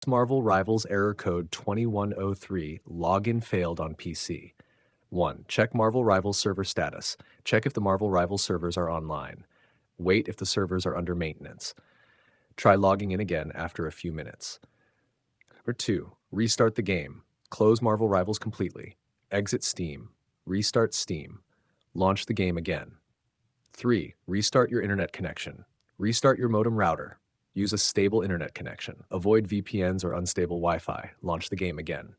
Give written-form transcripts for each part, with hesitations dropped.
Marvel Rivals error code 2103, login failed on PC. 1. Check Marvel Rivals server status. Check if the Marvel Rivals servers are online. Wait if the servers are under maintenance. Try logging in again after a few minutes. Number 2. Restart the game. Close Marvel Rivals completely. Exit Steam. Restart Steam. Launch the game again. 3. Restart your internet connection. Restart your modem router. Use a stable internet connection. Avoid VPNs or unstable Wi-Fi. Launch the game again.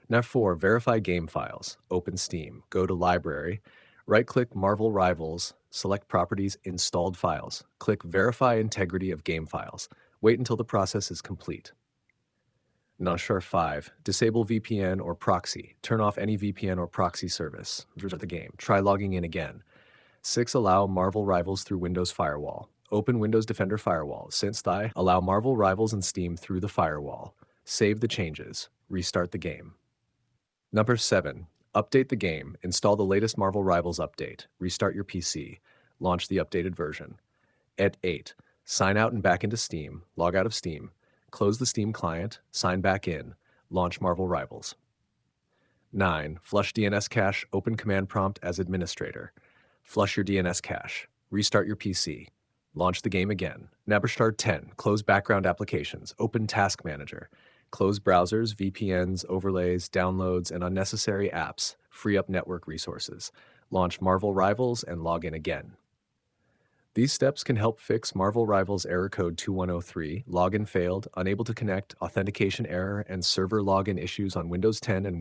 Now 4. Verify game files. Open Steam. Go to Library. Right-click Marvel Rivals. Select Properties Installed Files. Click Verify Integrity of Game Files. Wait until the process is complete. Nashar 5. Disable VPN or proxy. Turn off any VPN or proxy service. Restart the game. Try logging in again. 6. Allow Marvel Rivals through Windows Firewall. Open Windows Defender Firewall. Since thy allow Marvel Rivals and Steam through the firewall. Save the changes. Restart the game. Number 7. Update the game. Install the latest Marvel Rivals update. Restart your PC. Launch the updated version. At 8. Sign out and back into Steam. Log out of Steam. Close the Steam client. Sign back in. Launch Marvel Rivals. 9. Flush DNS cache. Open command prompt as administrator. Flush your DNS cache. Restart your PC. Launch the game again. Naberstart 10. Close background applications. Open Task Manager. Close browsers, VPNs, overlays, downloads, and unnecessary apps. Free up network resources. Launch Marvel Rivals and log in again. These steps can help fix Marvel Rivals error code 2103, login failed, unable to connect, authentication error, and server login issues on Windows 10 and